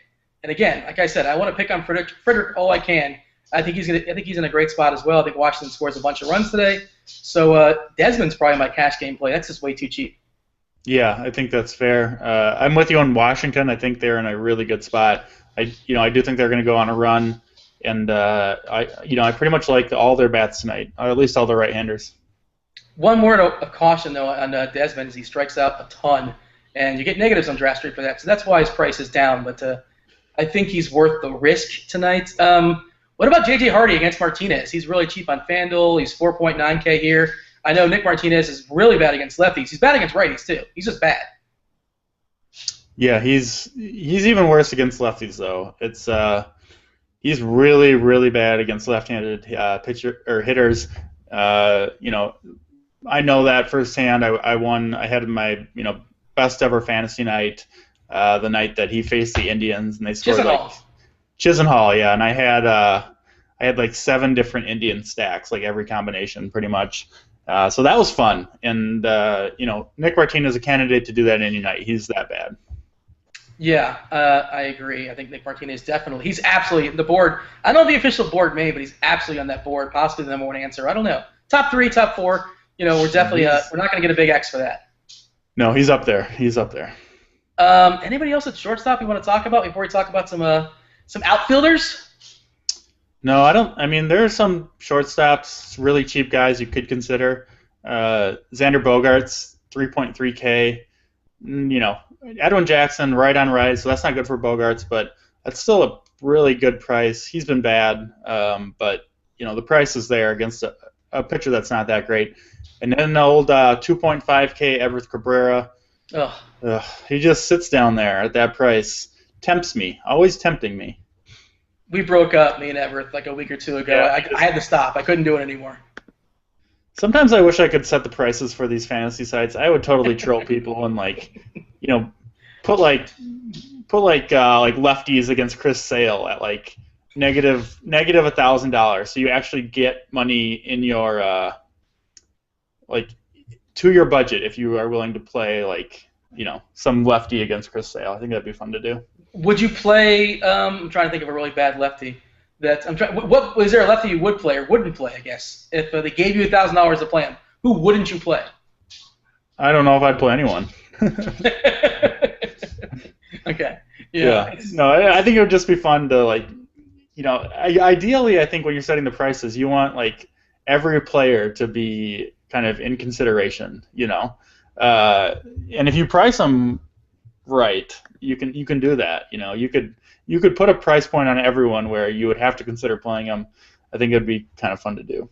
and again, like I said, I want to pick on Frederick all I can. I think he's in a great spot as well. I think Washington scores a bunch of runs today, so Desmond's probably my cash game play. That's just way too cheap. Yeah, I think that's fair. I'm with you on Washington. I think they're in a really good spot. I do think they're going to go on a run, and I pretty much like all their bats tonight, or at least all the right-handers. One word of caution though on Desmond is he strikes out a ton, and you get negatives on Draft Street for that, so that's why his price is down. But I think he's worth the risk tonight. What about J.J. Hardy against Martinez? He's really cheap on FanDuel. He's 4.9K here. I know Nick Martinez is really bad against lefties. He's bad against righties too. He's just bad. Yeah, he's even worse against lefties though. He's really, really bad against left-handed hitters. I know that firsthand. I had my best ever fantasy night the night that he faced the Indians, and they scored Chisenhall, yeah, and I had like 7 different Indian stacks, like every combination pretty much. So that was fun, and Nick Martinez is a candidate to do that any night. He's that bad. Yeah, I agree. I think Nick Martinez he's absolutely the board. I don't know the official board may, but he's absolutely on that board, possibly the number one answer. I don't know. Top 3, top 4. We're definitely we're not going to get a big X for that. No, he's up there. He's up there. Anybody else at shortstop you want to talk about before we talk about some outfielders? No, I don't. I mean, there are some shortstops, really cheap guys you could consider. Xander Bogaerts, 3.3K. Edwin Jackson, right on right, so that's not good for Bogaerts, but that's still a really good price. He's been bad, but the price is there against a pitcher that's not that great. And then the old 2.5K Everth Cabrera. He just sits down there at that price. Tempts me, always tempting me. We broke up, me and Everett, like a week or 2 ago. Yeah, I had to stop. I couldn't do it anymore. Sometimes I wish I could set the prices for these fantasy sites. I would totally troll people and put lefties against Chris Sale at like negative $1,000, so you actually get money in your to your budget if you are willing to play some lefty against Chris Sale. I think that'd be fun to do. Would you play? I'm trying to think of a really bad lefty. What is there a lefty you would play or wouldn't play? I guess if they gave you $1,000 to play him, who wouldn't you play? I don't know if I'd play anyone. Okay. Yeah. No, I think it would just be fun to ideally, I think when you're setting the prices, you want every player to be kind of in consideration. And if you price them right, you can do that. You could put a price point on everyone where you would have to consider playing them. I think it would be kind of fun to do.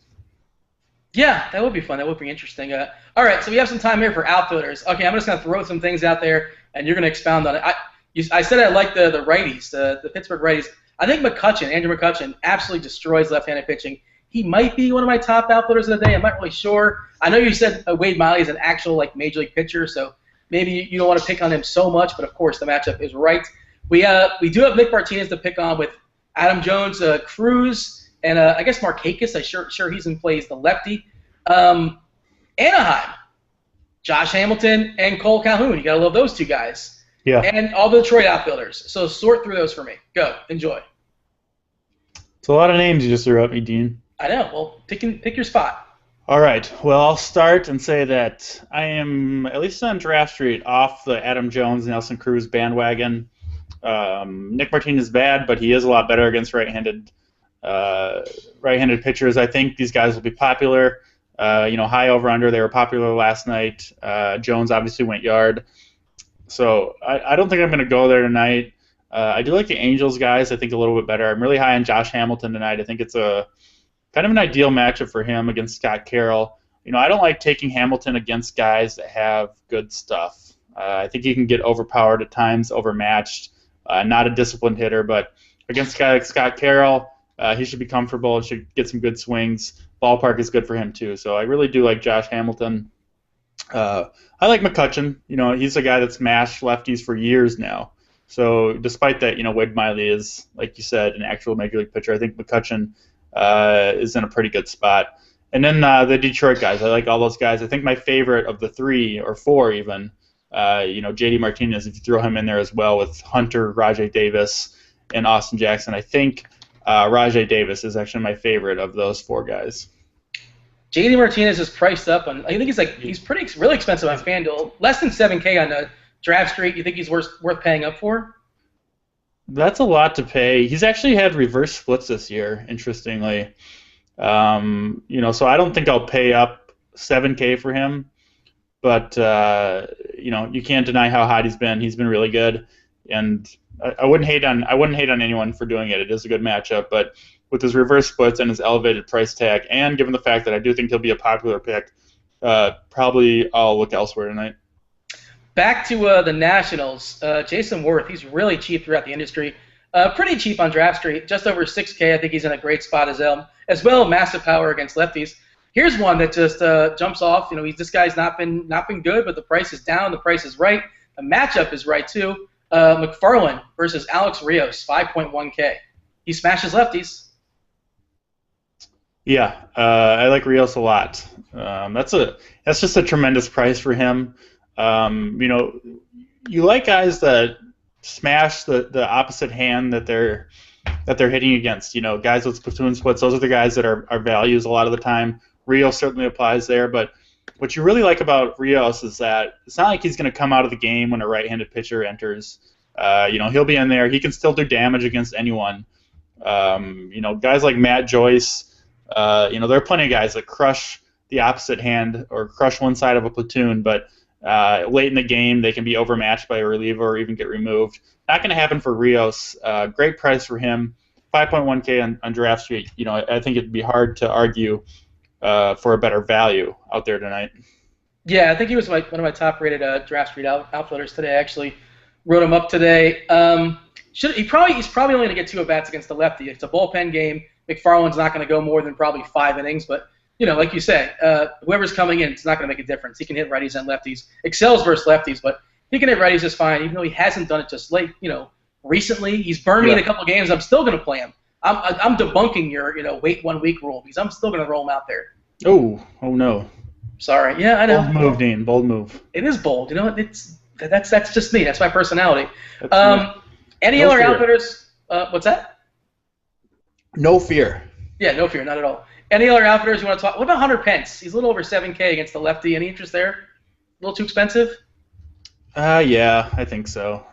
Yeah, that would be fun. That would be interesting. All right, so we have some time here for outfielders. Okay, I'm just going to throw some things out there, and you're going to expound on it. I said I like the righties, the Pittsburgh righties. I think Andrew McCutchen, absolutely destroys left-handed pitching. He might be one of my top outfielders of the day. I'm not really sure. I know you said Wade Miley is an actual major league pitcher, so maybe you don't want to pick on him so much, but of course the matchup is right. We do have Nick Martinez to pick on with Adam Jones, Cruz, and I guess Markakis. I'm sure he's in play as the lefty. Anaheim, Josh Hamilton and Cole Calhoun. You gotta love those 2 guys. Yeah. And all the Detroit outfielders. So sort through those for me. Go. Enjoy. It's a lot of names you just threw at me, Dean. I know. Well, pick your spot. All right. Well, I'll start and say that I am, at least on Draft Street, off the Adam Jones, Nelson Cruz bandwagon. Nick Martinez is bad, but he is a lot better against right-handed pitchers. I think these guys will be popular. High over-under, they were popular last night. Jones obviously went yard. So I don't think I'm going to go there tonight. I do like the Angels guys, I think, a little bit better. I'm really high on Josh Hamilton tonight. I think it's a kind of an ideal matchup for him against Scott Carroll. I don't like taking Hamilton against guys that have good stuff. I think he can get overpowered at times, overmatched. Not a disciplined hitter, but against a guy like Scott Carroll, he should be comfortable and should get some good swings. Ballpark is good for him too. So I really do like Josh Hamilton. I like McCutchen. He's a guy that's mashed lefties for years now. So despite that, Wade Miley is, like you said, an actual major league pitcher. I think McCutchen is in a pretty good spot. And then the Detroit guys, I like all those guys. I think my favorite of the 3 or 4 even, JD Martinez, if you throw him in there as well with Hunter, Rajai Davis, and Austin Jackson. I think Rajai Davis is actually my favorite of those 4 guys. JD Martinez is priced up on. I think he's really expensive on FanDuel. Less than $7K on the Draft Street. You think he's worth paying up for? That's a lot to pay. He's actually had reverse splits this year, interestingly. So I don't think I'll pay up $7K for him. But you can't deny how hot he's been. He's been really good, and I wouldn't hate on anyone for doing it. It is a good matchup, but with his reverse splits and his elevated price tag, and given the fact that I do think he'll be a popular pick, probably I'll look elsewhere tonight. Back to the Nationals, Jason Worth. He's really cheap throughout the industry. Pretty cheap on Draft Street, just over $6K. I think he's in a great spot as well. Massive power against lefties. Here's one that just jumps off. This guy's not been good, but the price is down. The price is right. The matchup is right too. McFarland versus Alex Rios, 5.1K. He smashes lefties. Yeah, I like Rios a lot. That's just a tremendous price for him. You like guys that smash the opposite hand that they're hitting against. Guys with platoon splits. Those are the guys that are values a lot of the time. Rios certainly applies there, but what you really like about Rios is that it's not like he's going to come out of the game when a right-handed pitcher enters. He'll be in there. He can still do damage against anyone. Guys like Matt Joyce. There are plenty of guys that crush the opposite hand or crush one side of a platoon, but late in the game they can be overmatched by a reliever or even get removed. Not going to happen for Rios. Great price for him. 5.1K on Draft Street. I think it'd be hard to argue for a better value out there tonight. Yeah, I think he was one of my top-rated Draft Street outfielders today. I actually wrote him up today. He's probably only going to get 2 at-bats against the lefty. It's a bullpen game. McFarland's not going to go more than probably 5 innings, but like you say, whoever's coming in, it's not going to make a difference. He can hit righties and lefties. Excels versus lefties, but he can hit righties just fine, even though he hasn't done it just late. Recently he's burned me in a couple games. I'm still going to play him. I'm debunking your wait 1 week rule because I'm still going to roll him out there. Oh no. Sorry. Yeah, I know. Bold move, Dean. Bold move. It is bold. That's just me. That's my personality. Any other outfitters? What's that? No fear. Yeah, no fear, not at all. Any other outfitters you want to talk? What about Hunter Pence? He's a little over 7K against the lefty. Any interest there? A little too expensive? Yeah, I think so.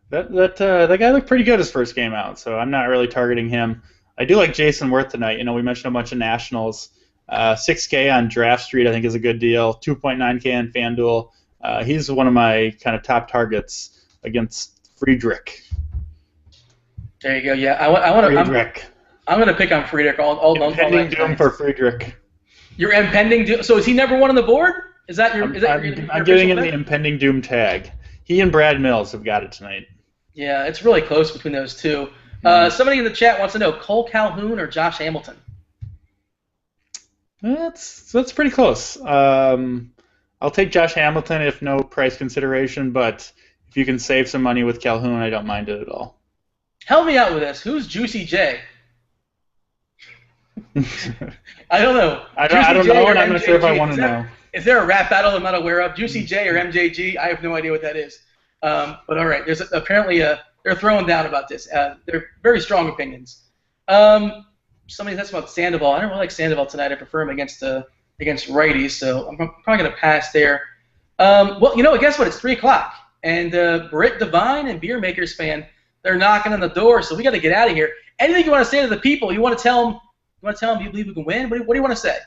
That guy looked pretty good his first game out, so I'm not really targeting him. I do like Jason Worth tonight. We mentioned a bunch of Nationals. 6K on Draft Street I think is a good deal. 2.9K on FanDuel. He's one of my kind of top targets against Friedrich. There you go. Yeah, I want to. Friedrich. I'm going to pick on Friedrich all impending doom for Friedrich. Your impending doom. So is he number 1 on the board? Is that your? I'm giving him the impending doom tag. He and Brad Mills have got it tonight. Yeah, it's really close between those two. Somebody in the chat wants to know Cole Calhoun or Josh Hamilton. That's pretty close. I'll take Josh Hamilton if no price consideration, but if you can save some money with Calhoun, I don't mind it at all. Help me out with this. Who's Juicy J? I don't know. I don't know, and I'm not sure if I want to know. Is there a rap battle I'm not aware of? Juicy J or MJG? I have no idea what that is. But all right, there's apparently they're throwing down about this. They're very strong opinions. Somebody that's about Sandoval. I don't really like Sandoval tonight. I prefer him against righties, so I'm probably going to pass there. Guess what? It's 3 o'clock, and Britt Devine and Beer Makers fan, they're knocking on the door, so we got to get out of here. Anything you want to say to the people? You want to tell them? You want to tell them you believe we can win? What do you want to say?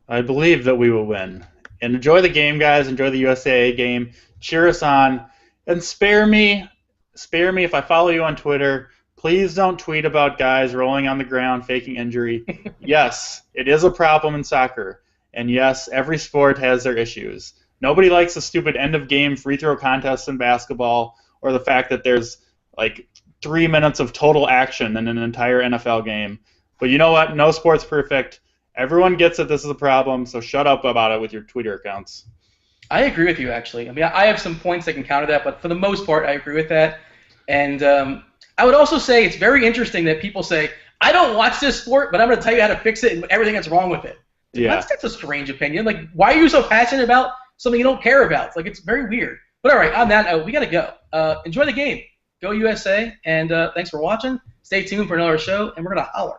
I believe that we will win. And enjoy the game, guys. Enjoy the USAA game. Cheer us on, and spare me if I follow you on Twitter. Please don't tweet about guys rolling on the ground faking injury. Yes, it is a problem in soccer. And yes, every sport has their issues. Nobody likes the stupid end-of-game free throw contests in basketball, or the fact that there's like 3 minutes of total action in an entire NFL game. But you know what? No sport's perfect. Everyone gets that this is a problem, so shut up about it with your Twitter accounts. I agree with you, actually. I mean, I have some points that can counter that, but for the most part, I agree with that. And I would also say it's very interesting that people say, I don't watch this sport, but I'm going to tell you how to fix it and everything that's wrong with it. Yeah. That's a strange opinion. Like, why are you so passionate about something you don't care about? Like, it's very weird. But all right, on that note, we got to go. Enjoy the game. Go USA, and thanks for watching. Stay tuned for another show, and we're going to holler.